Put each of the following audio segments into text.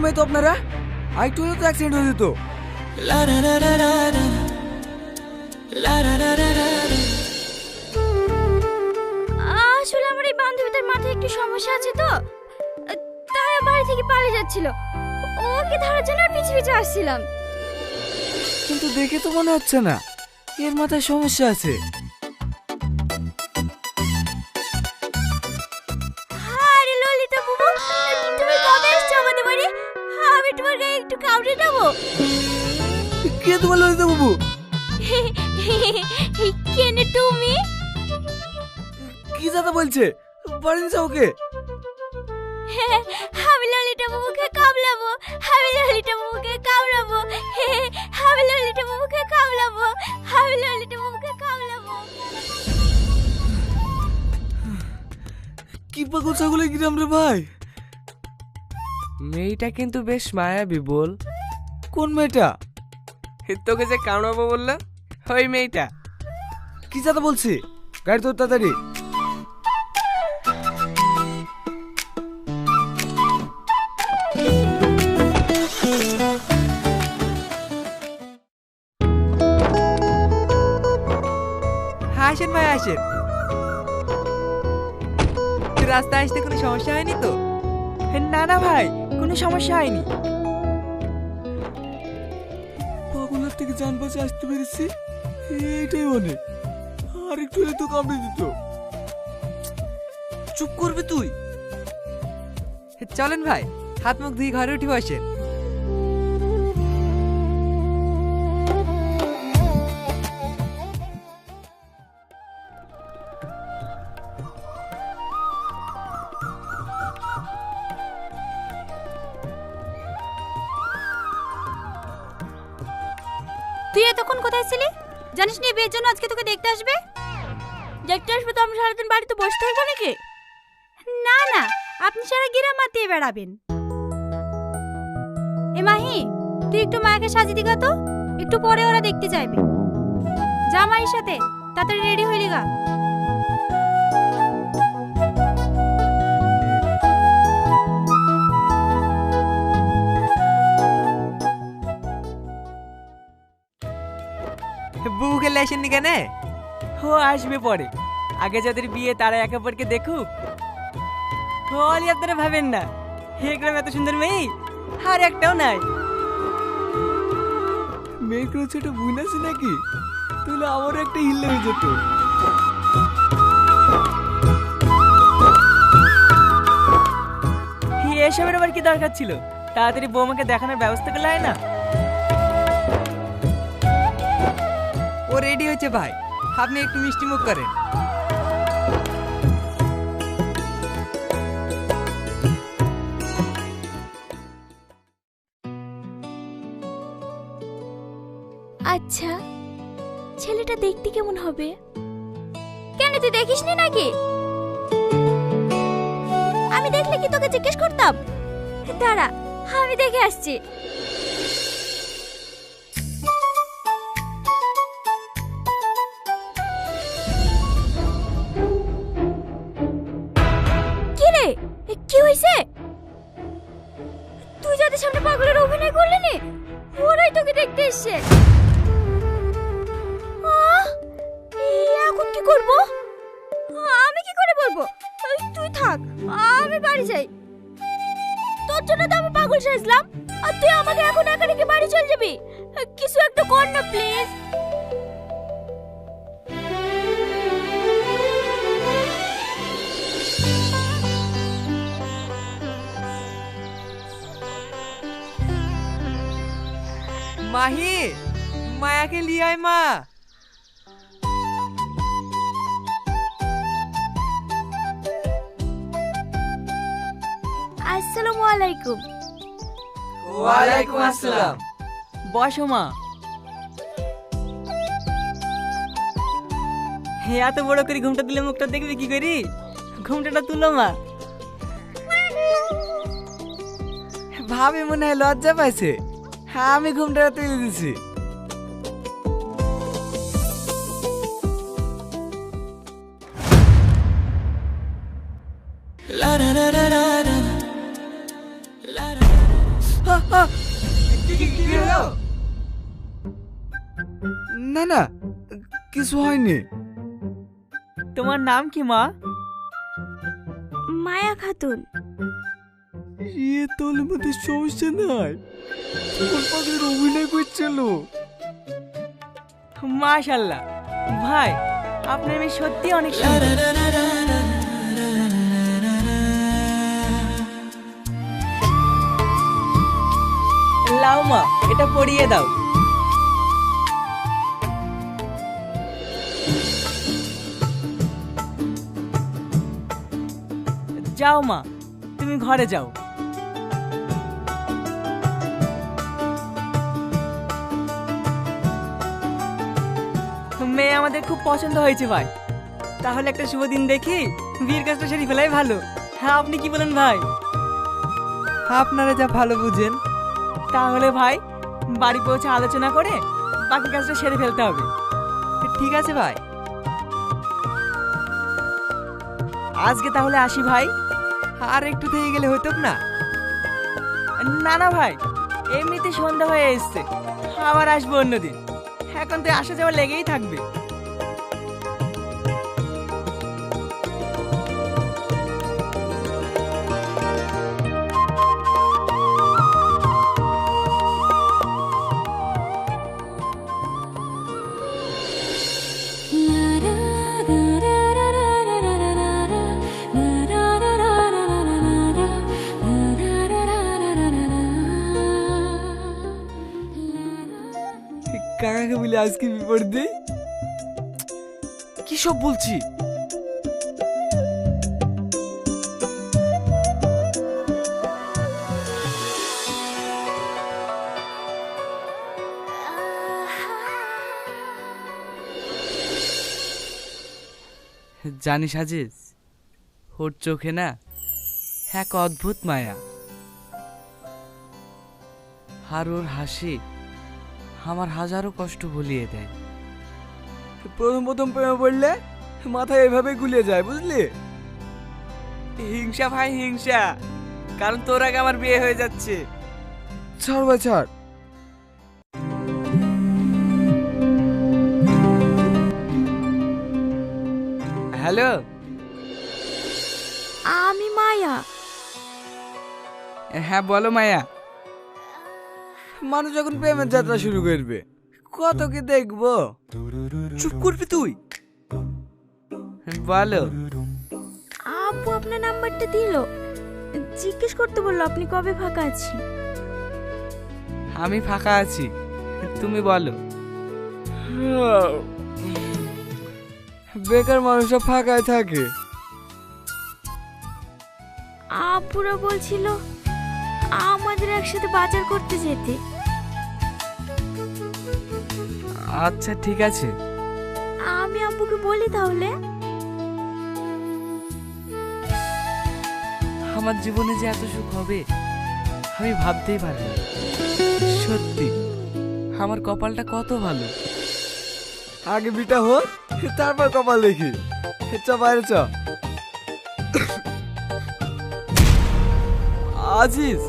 মেয়ে তো আপনারা, আরেকটু হলে তো অ্যাক্সিডেন্ট হয়ে যেত। আসলে আমার এই বান্ধবীদের মাথায় একটু সমস্যা আছে তো, তাই বাড়ি থেকে পালিয়ে যাচ্ছিল। ওকে ধরার জন্য পিছু পিছু আসছিলাম। কিন্তু দেখে তো মনে হচ্ছে না এর মাথায় সমস্যা আছে। আরে ললিতা বাবু, তুমি কবে এসছো আমাদের বাড়ি? আমি তোমার গায়ে একটু কাউরে দেবো। কে তোমার ললিতা বাবু? কেন তুমি? কি দাদা বলছে? বাড়ি নিয়ে যাও ওকে। আমি ললিতা বাবুকে কামড়াবো, আমি ললিতা বাবুকে কামড়াবো, আমি ললিতা বাবুকে কামড়াবো, আমি ললিতা বাবুকে কামড়াবো। কি পাগল ছাগলের গ্রাম রে ভাই। মেয়েটা কিন্তু বেশ মায়াবী বল। কোন মেয়েটা? তোকে যে কামড়াবো বললো ওই মেয়েটা। কি দাদা বলছে? গাড়ি তোর তাড়াতাড়ি। আসেন ভাই আসেন। রাস্তায় আসতে কোনো সমস্যা হয়নি তো? না না ভাই, কোনো সমস্যা হয়নি। পাগলের থেকে জান বাঁচে আসতে পেরেছি, এইটাই অনেক। আর একটু হলে তো কামড়ে দিত। চুপ করবে তুই? চলেন ভাই, হাত মুখ ধুয়ে ঘরে উঠে বসেন। তুই এতক্ষণ কোথায় ছিলি? জানিস না বিয়ের জন্য আজকে তোকে দেখতে আসবে? দেখতে আসবে তো আমরা সারাদিন বাড়িতে বসে থাকবো নাকি? না না, আপনি সারা গ্রাম মাতিয়ে বেড়াবেন। এ মাহি, তুই একটু মায়াকে সাজিয়ে দিগা তো, একটু পরে ওরা দেখতে যাইবে। যা মায়ের সাথে, তাড়াতাড়ি রেডি হইলি গা। বুকে লেসেননি কেন? ও আসবে পরে, আগে যাদের বিয়ে তারা একে অপরকে দেখুক। হলি আপনারা ভাবেন না, হে গ্রাম এত সুন্দর মেয়ে আর একটাও নাই। মেয়ের কোনো ছোট বোন আছে নাকি? তাহলে আমারও একটা হিল্লে হয়ে যেত। এসবের আবার কি দরকার ছিল? তাড়াতাড়ি বৌমাকে দেখানোর ব্যবস্থা করলে হয় না? ও রেডি হয়েছে ভাই, আপনি একটু মিষ্টি মুখ করেন। আচ্ছা, ছেলেটা দেখতে কেমন হবে? কেন তুই দেখিসনি নাকি? আমি দেখলে কি তোকে জিজ্ঞেস করতাম? দাঁড়া, আমি দেখে আসছি। কি রে, কি হইছে? তুই যাদের সামনে পাগলের অভিনয় করলি নি, ওরাই তোকে দেখতে এসছে। এখন কি করব? আমি কি করে বলবো? তুই থাক, আমি বাড়ি যাই। তোর জন্য তো আমি পাগল সাজলাম, আর তুই আমাকে এখন একা রেখে বাড়ি চলে যাবি? কিছু একটা কর না প্লিজ। মাহি, মায়াকে লিয়ে আয় মা। আসসালামু আলাইকুম। ওয়ালাইকুম আসসালাম। বসো মা। এত বড় করে ঘুমটা দিলে মুখটা দেখবি কি করি? ঘুমটাটা তুলো মা। ভাবে মনে হয় লজ্জা পাইছে। হ্যাঁ, আমি ঘুমটা তুলে দিছি। কি হলো? না না, কিছু হয়নি। তোমার নাম কি মা? মায়া খাতুন। তোর মধ্যে সমস্যা নাই, তোর পাখির অভিনয় করছিল। মাশাআল্লাহ ভাই, আপনার মেয়ে সত্যি অনেক সুন্দর। লাও মা, এটা পরিয়ে দাও। যাও মা, তুমি ঘরে যাও। মেয়ে আমাদের খুব পছন্দ হয়েছে ভাই। তাহলে একটা শুভ দিন দেখি বিয়ের কাজটা সেরে ফেলাই ভালো। হ্যাঁ, আপনি কি বলেন ভাই? আপনারা যা ভালো বুঝেন। তাহলে ভাই বাড়ি পৌঁছে আলোচনা করে বাকি কাজটা সেরে ফেলতে হবে। ঠিক আছে ভাই। আজকে তাহলে আসি ভাই। আর একটু থেকে গেলে হতো না? না না ভাই, এমনিতে সন্ধ্যা হয়ে এসছে, আবার আসবো অন্যদিন। এখন তো আসা যাওয়া লেগেই থাকবে। কাকাকে বলে আজকে বিপদ দে। কি সব বলছি? জানিস আজিজ, ওর চোখে না এক অদ্ভুত মায়া, আর ওর হাসি আমার হাজারো কষ্ট ভুলিয়ে দেয়। প্রথম প্রথম প্রেমে পড়লে মাথায় এভাবে গুলিয়ে যায়, বুঝলি? হিংসা ভাই হিংসা, কারণ তোর আগে আমার বিয়ে হয়ে যাচ্ছে। ছাড় ভাই ছাড়। হ্যালো, আমি মায়া। হ্যাঁ বলো মায়া। মানুষ যখন প্রেমের যাত্রা শুরু করবে, কত কি দেখবো। চুপ করবি তুই? বলো। আপু আপনার নাম্বারটা দিল, জিজ্ঞেস করতে বললো আপনি কবে ফাঁকা আছেন। আমি ফাঁকা আছি, তুমি বলো। বেকার মানুষরা ফাঁকায় থাকে। আপুরা বলছিল আমাদের একসাথে বাজার করতে যেতে। আচ্ছা ঠিক আছে। আমি আব্বুকে বলি তাহলে। আমার জীবনে যে এত সুখ হবে আমি ভাবতেই পারি না। সত্যি আমার কপালটা কত ভালো। আগে বিটা হোক, তারপর কপাল দেখি। চ বাইরে চ। আজিজ,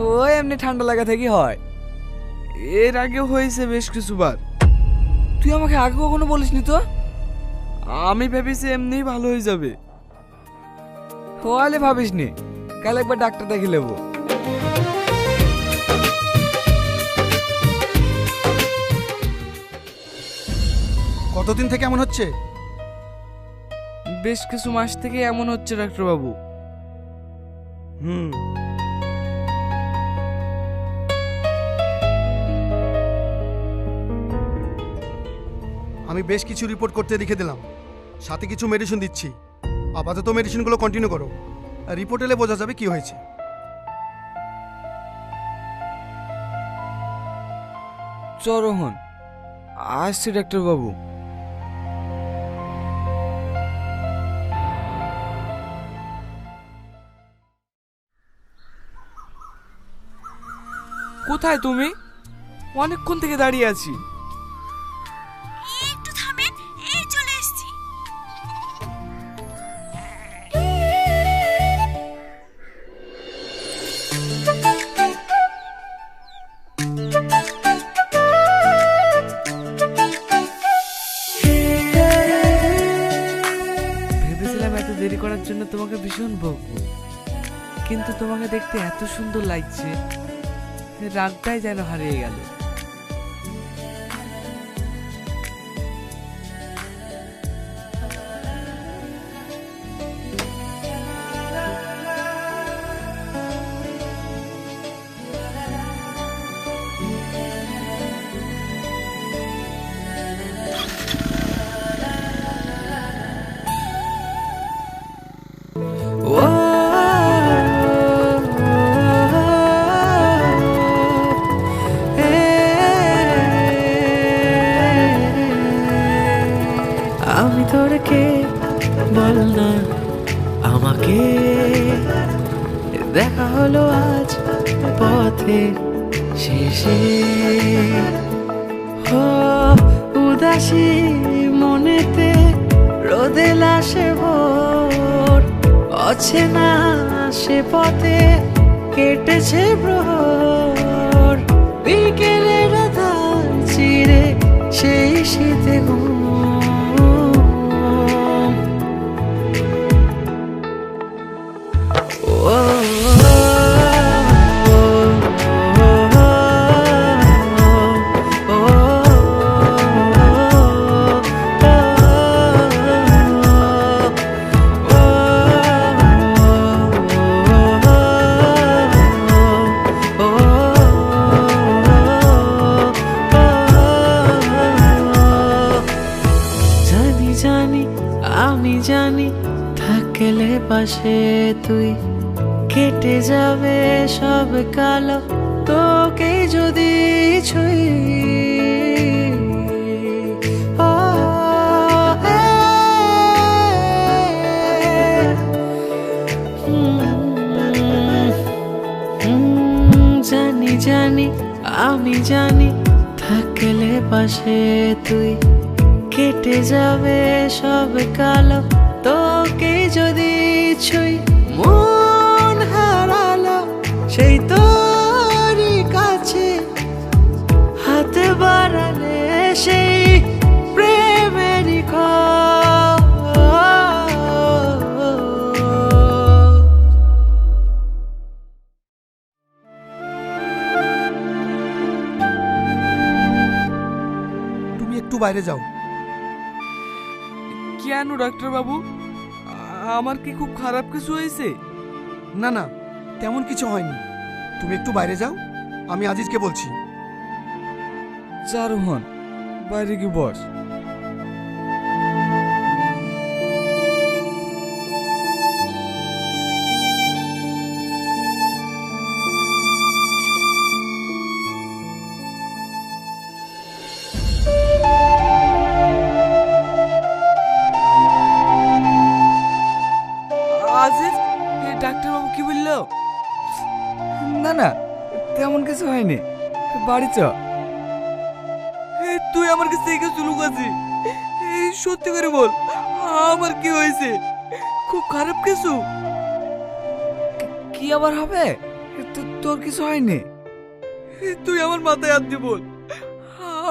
ও এমনি ঠান্ডা লাগা থেকে হয়। এর আগে হয়েছে বেশ কিছুবার। তুই আমাকে আগে কখনো বলিসনি তো। আমি ভেবেছি এমনিই ভালো হয়ে যাবে। হলে ভাবিস নি, কাল একবার ডাক্তার দেখে নেবো। কতদিন থেকে এমন হচ্ছে? বেশ কিছু মাস থেকে এমন হচ্ছে ডাক্তার বাবু। আমি বেশ কিছু রিপোর্ট করতে লিখে দিলাম, সাথে কিছু মেডিসিন দিচ্ছি। আপাতত মেডিসিনগুলো কন্টিনিউ করো, রিপোর্ট এলে বোঝা যাবে কি হয়েছে। চ রোহন, আসছি ডাক্তার বাবু। কোথায় তুমি? অনেকক্ষণ থেকে দাঁড়িয়ে আছি। একটু থামেন, এই চলে এসেছি। ভীষণ বকবো, কিন্তু তোমাকে দেখতে এত সুন্দর লাগছে, রাগটাই যেন হারিয়ে গেল। আমি তোর কে বল না আমাকে, দেখা হলো আজ পথে শেষে। ও উদাসী মনেতে রোদে লাশে ভোর, অচেনা সে পথে কেটেছে প্রহর, বিকেলের ধার চিরে সেই শীতে ঘুম। আমি জানি থাকলে পাশে তুই, কেটে যাবে সব কালো তোকে যদি ছুঁই। ও, জানি জানি আমি জানি থাকলে পাশে তুই, কেটে যাবে সব কালো তোকে যদি ছুঁই। মন হারালো সেই তোরই কাছে, হাতে বাড়ালে সেই প্রেমেরই তুমি একটু বাইরে যাও। কেন ডাক্তার বাবু, আমার কি খুব খারাপ কিছু হয়েছে? না না, তেমন কিছু হয়নি। তুমি একটু বাইরে যাও, আমি আজিজকে বলছি। যা রোহন, বাইরে কি বস। আজিজ, ডাক্তার বাবু কি বললো? না না, তেমন কিছু হয়নি, বাড়ি চ। তুই আমার কাছে থেকে চুলুক আছি, সত্যি করে বল আমার কি হয়েছে? খুব খারাপ কিছু? কি আবার হবে? তোর কিছু হয়নি। তুই আমার মাথায় হাত দিয়ে বল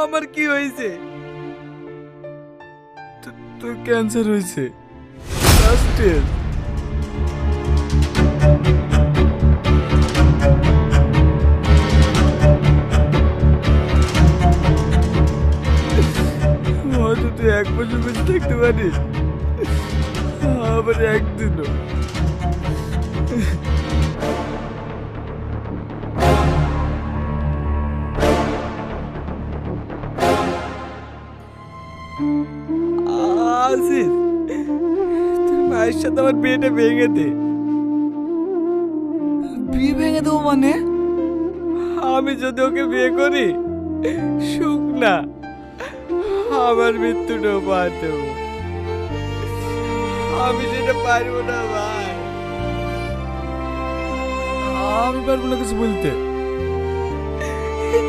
আমার কি হয়েছে? তোর ক্যান্সার হয়েছে, লাস্ট স্টেজ। হয়তো তুই 1 বছর বেঁচে থাকতে পারিস, আবার একদিনও। আজিজ, তোর মায়ের সাথে আমার বিয়েটা ভেঙে দে। বিয়ে ভেঙে দেবো মানে? আমি যদি ওকে বিয়ে করি, সুখ না আমার মৃত্যুটাও পার দেবো। আমি সেটা পারবো না ভাই। আমি পারবো না কিছু বলতে।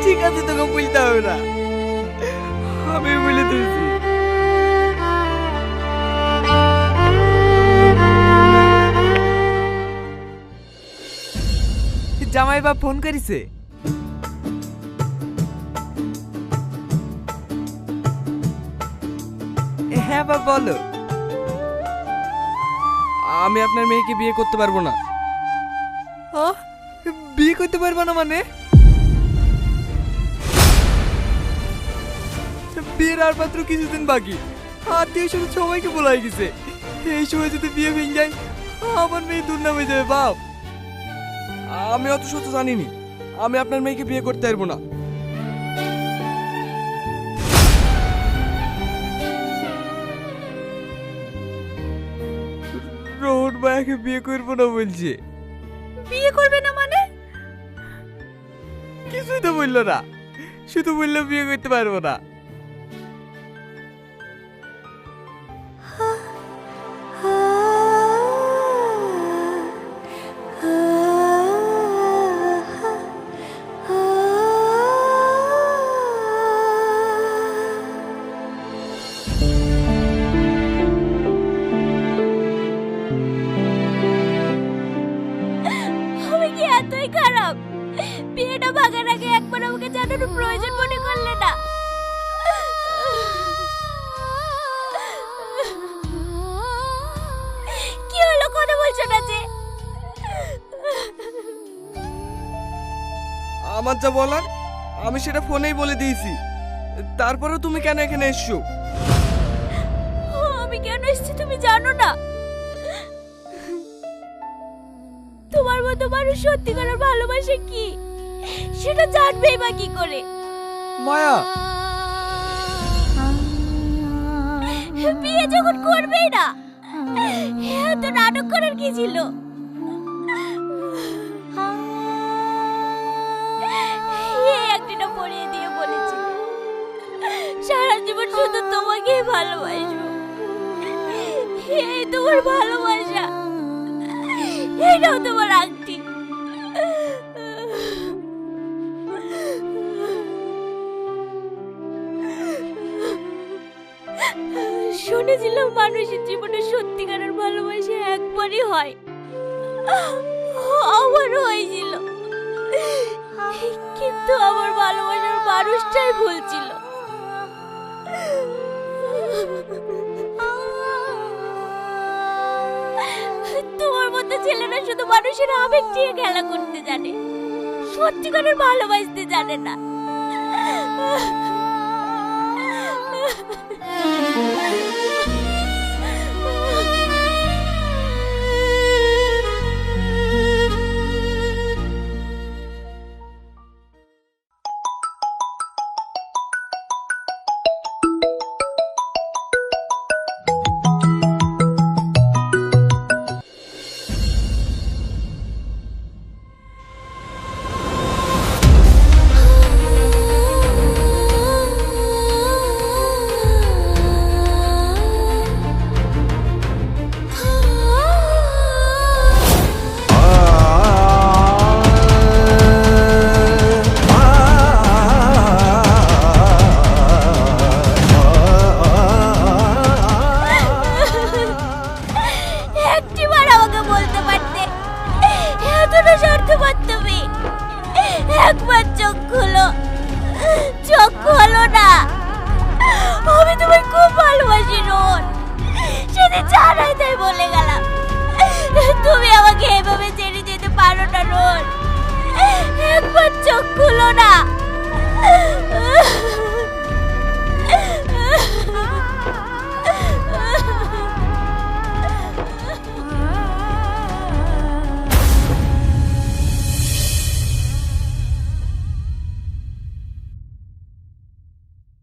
ঠিক আছে, তোকে বলতে হবে না, আমি বলে দিয়েছি। জামাই বাপ ফোন করেছে। হ্যাঁ বাপ বলো। আমি আপনার মেয়েকে বিয়ে করতে পারবো না। বিয়ে করতে পারবা না মানে? বিয়ের আর মাত্র কিছুদিন বাকি, আত্মীয় শুধু সবাইকে বলাই গেছে। এই সময় যদি বিয়ে ভেঙে যায় আমার মেয়ে দুর্নাম হয়ে যাবে বাপ। আমি অত শত জানিনি, আমি আপনার মেয়েকে বিয়ে করতে পারবো না। রোহন ভাইকে বিয়ে করবো না বলছে। বিয়ে করবে না মানে? কিছুই তো বললো না, শুধু বললো বিয়ে করতে পারবো না। আমি কি এতই খারাপ? বিয়েটা ভাগার আগে একবার আমাকে জানানোর প্রয়োজন মনে করলে না? কি হলো, কথা বলছো না যে? আমার যা বলার আমি সেটা ফোনেই বলে দিয়েছি, তারপরেও তুমি কেন এখানে এসছো? আমি কেন এসেছি তুমি জানো না? তোমার মতো মানুষ সত্যিকারের ভালোবাসে কি সেটা জানবেই বা কি করে? মায়া, বিয়ে যখন করবেই না, এত নাটক করার কি ছিল? এই একদিনও পড়িয়ে দিয়ে বলেছি সারা জীবন শুধু তোমাকেই ভালোবাসবো। এই তোমার ভালোবাসা, এটাও তোমার আংটি। শুনেছিলাম মানুষের জীবনে সত্যিকারের ভালোবাসা একবারই হয়, আমারও হয়েছিল, কিন্তু আমার ভালোবাসার মানুষটাই ভুল ছিল। তোমার মতো ছেলেরা শুধু মানুষের আবেগ দিয়ে খেলা করতে জানে, সত্যিকারের ভালোবাসতে জানে না। একটিবার আমাকে বলতে পারতে, এতটা স্বার্থপর তুমি? একবার চোখ খুলো, চোখ খোলো না। আমি তোমায় খুব ভালোবাসি রোহন, সেদিন জানাই তাই বলে গেলাম। তুমি আমাকে এভাবে ছেড়ে যেতে পারো না রোহন, একবার চোখ খুলো না।